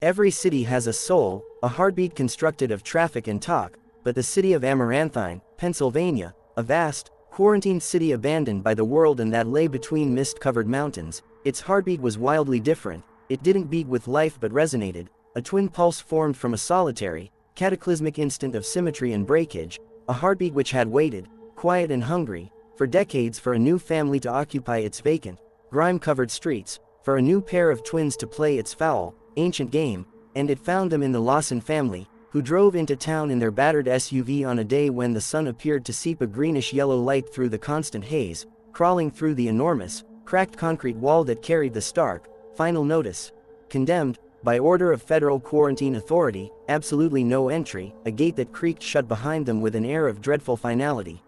Every city has a soul, a heartbeat constructed of traffic and talk, but the city of Amaranthine, Pennsylvania, a vast, quarantined city abandoned by the world and that lay between mist-covered mountains, its heartbeat was wildly different. It didn't beat with life but resonated, a twin pulse formed from a solitary, cataclysmic instant of symmetry and breakage, a heartbeat which had waited, quiet and hungry, for decades for a new family to occupy its vacant, grime-covered streets, for a new pair of twins to play its foul, ancient game, and it found them in the Lawson family, who drove into town in their battered SUV on a day when the sun appeared to seep a greenish-yellow light through the constant haze, crawling through the enormous, cracked concrete wall that carried the stark, final notice. Condemned, by order of federal quarantine authority, absolutely no entry, a gate that creaked shut behind them with an air of dreadful finality.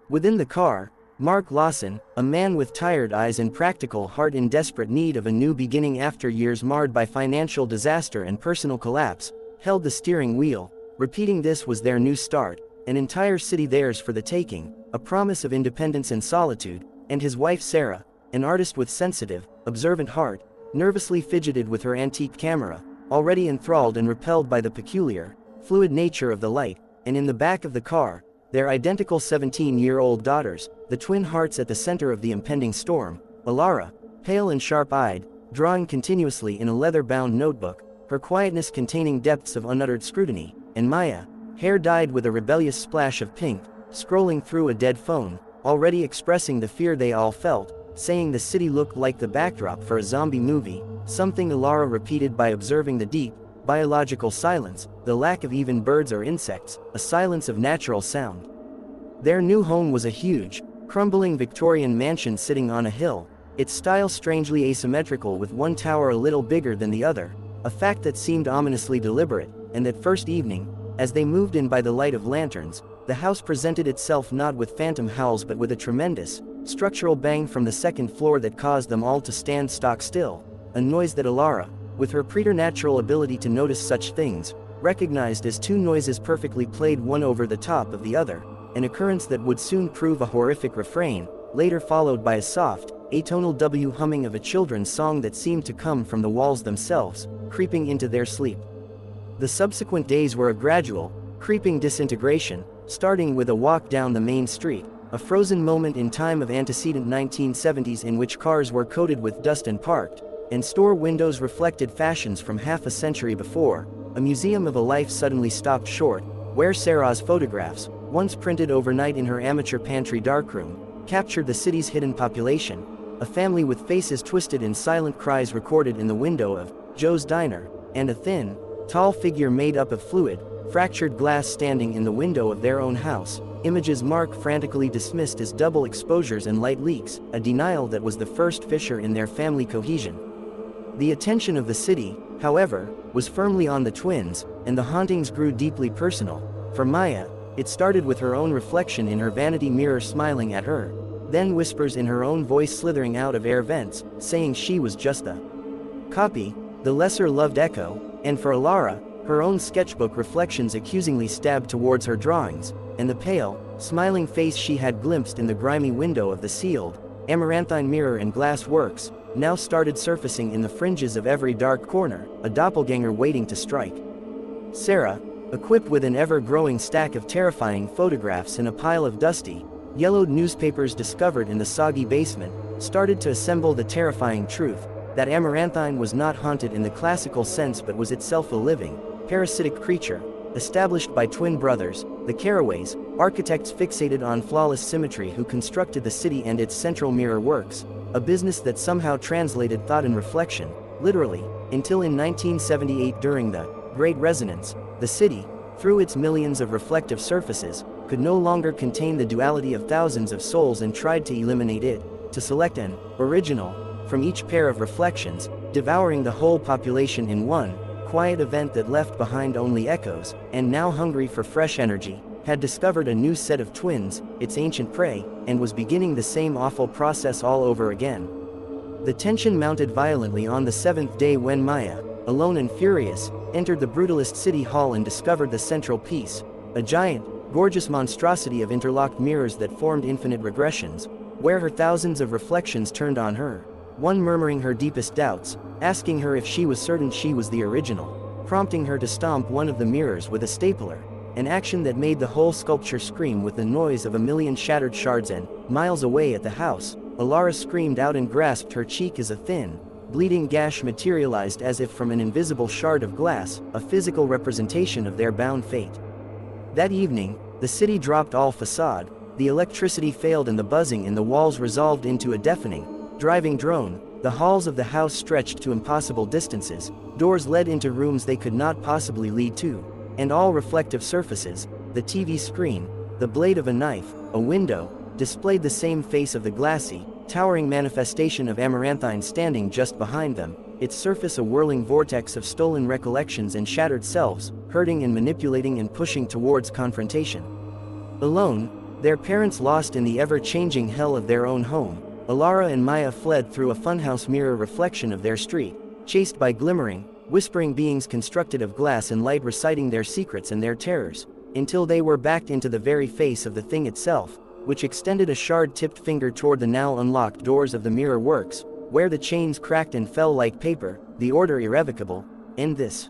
Within the car, Mark Lawson, a man with tired eyes and practical heart in desperate need of a new beginning after years marred by financial disaster and personal collapse, held the steering wheel, repeating this was their new start, an entire city theirs for the taking, a promise of independence and solitude, and his wife Sarah, an artist with sensitive, observant heart, nervously fidgeted with her antique camera, already enthralled and repelled by the peculiar, fluid nature of the light, and in the back of the car, their identical 17-year-old daughters, the twin hearts at the center of the impending storm, Alara, pale and sharp-eyed, drawing continuously in a leather-bound notebook, her quietness containing depths of unuttered scrutiny, and Maya, hair dyed with a rebellious splash of pink, scrolling through a dead phone, already expressing the fear they all felt, saying the city looked like the backdrop for a zombie movie, something Alara repeated by observing the deep, biological silence, the lack of even birds or insects, a silence of natural sound. Their new home was a huge, crumbling Victorian mansion sitting on a hill, its style strangely asymmetrical with one tower a little bigger than the other, a fact that seemed ominously deliberate, and that first evening, as they moved in by the light of lanterns, the house presented itself not with phantom howls but with a tremendous, structural bang from the second floor that caused them all to stand stock still, a noise that Alara, with her preternatural ability to notice such things, recognized as two noises perfectly played one over the top of the other, an occurrence that would soon prove a horrific refrain, later followed by a soft, atonal W humming of a children's song that seemed to come from the walls themselves, creeping into their sleep. The subsequent days were a gradual, creeping disintegration, starting with a walk down the main street, a frozen moment in time of antecedent 1970s in which cars were coated with dust and parked, and store windows reflected fashions from half a century before. A museum of a life suddenly stopped short, where Sarah's photographs, once printed overnight in her amateur pantry darkroom, captured the city's hidden population, a family with faces twisted in silent cries recorded in the window of Joe's Diner, and a thin, tall figure made up of fluid, fractured glass standing in the window of their own house, images Mark frantically dismissed as double exposures and light leaks, a denial that was the first fissure in their family cohesion. The attention of the city, however, was firmly on the twins, and the hauntings grew deeply personal. For Maya, it started with her own reflection in her vanity mirror smiling at her, then whispers in her own voice slithering out of air vents, saying she was just the copy, the lesser-loved echo, and for Alara, her own sketchbook reflections accusingly stabbed towards her drawings, and the pale, smiling face she had glimpsed in the grimy window of the sealed, amaranthine mirror and glass works, now started surfacing in the fringes of every dark corner, a doppelganger waiting to strike. Sarah, equipped with an ever-growing stack of terrifying photographs and a pile of dusty, yellowed newspapers discovered in the soggy basement, started to assemble the terrifying truth that Amaranthine was not haunted in the classical sense but was itself a living, parasitic creature, established by twin brothers, the Carraways, architects fixated on flawless symmetry who constructed the city and its central mirror works, a business that somehow translated thought and reflection, literally, until in 1978 during the Great Resonance, the city, through its millions of reflective surfaces, could no longer contain the duality of thousands of souls and tried to eliminate it, to select an original from each pair of reflections, devouring the whole population in one quiet event that left behind only echoes, and now hungry for fresh energy, had discovered a new set of twins, its ancient prey, and was beginning the same awful process all over again. The tension mounted violently on the seventh day when Maya, alone and furious, entered the brutalist city hall and discovered the central piece, a giant, gorgeous monstrosity of interlocked mirrors that formed infinite regressions, where her thousands of reflections turned on her. one murmuring her deepest doubts, asking her if she was certain she was the original, prompting her to stomp one of the mirrors with a stapler, an action that made the whole sculpture scream with the noise of a million shattered shards. And, miles away at the house, Alara screamed out and grasped her cheek as a thin, bleeding gash materialized as if from an invisible shard of glass, a physical representation of their bound fate. That evening, the city dropped all facade, the electricity failed and the buzzing in the walls resolved into a deafening, driving drone. The halls of the house stretched to impossible distances, doors led into rooms they could not possibly lead to, and all reflective surfaces, the TV screen, the blade of a knife, a window, displayed the same face of the glassy, towering manifestation of Amaranthine standing just behind them, its surface a whirling vortex of stolen recollections and shattered selves, hurting and manipulating and pushing towards confrontation. Alone, their parents lost in the ever-changing hell of their own home, Alara and Maya fled through a funhouse mirror reflection of their street, chased by glimmering, whispering beings constructed of glass and light reciting their secrets and their terrors, until they were backed into the very face of the thing itself, which extended a shard-tipped finger toward the now unlocked doors of the mirror works, where the chains cracked and fell like paper, the order irrevocable, and this.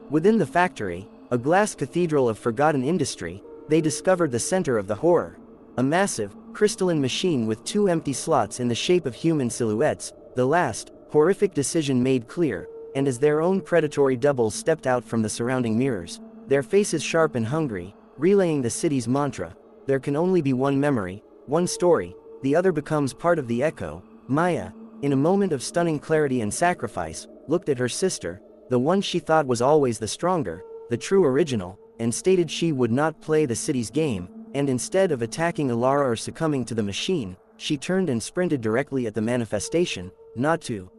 Within the factory, a glass cathedral of forgotten industry, they discovered the center of the horror. A massive, crystalline machine with two empty slots in the shape of human silhouettes, the last, horrific decision made clear, and as their own predatory doubles stepped out from the surrounding mirrors, their faces sharp and hungry, relaying the city's mantra, there can only be one memory, one story, the other becomes part of the echo. Maya, in a moment of stunning clarity and sacrifice, looked at her sister, the one she thought was always the stronger, the true original, and stated she would not play the city's game, and instead of attacking Alara or succumbing to the machine, she turned and sprinted directly at the manifestation, not to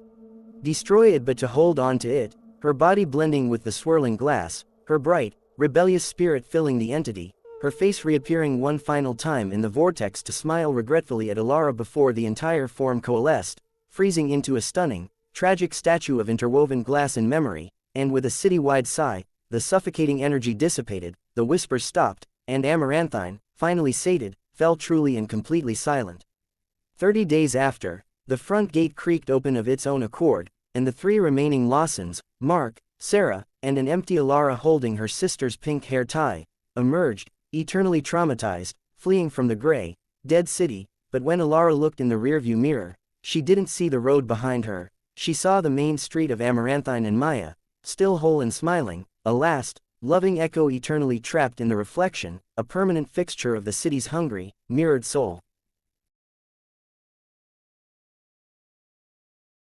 destroy it but to hold on to it, her body blending with the swirling glass, her bright, rebellious spirit filling the entity, her face reappearing one final time in the vortex to smile regretfully at Alara before the entire form coalesced, freezing into a stunning, tragic statue of interwoven glass and memory, and with a city-wide sigh, the suffocating energy dissipated, the whispers stopped, and Amaranthine, finally sated, fell truly and completely silent. 30 days after, the front gate creaked open of its own accord, and the three remaining Lawsons, Mark, Sarah, and an empty Alara holding her sister's pink hair tie, emerged, eternally traumatized, fleeing from the gray, dead city. But when Alara looked in the rearview mirror, she didn't see the road behind her, she saw the main street of Amaranthine and Maya, still whole and smiling, a last, loving echo eternally trapped in the reflection, a permanent fixture of the city's hungry, mirrored soul.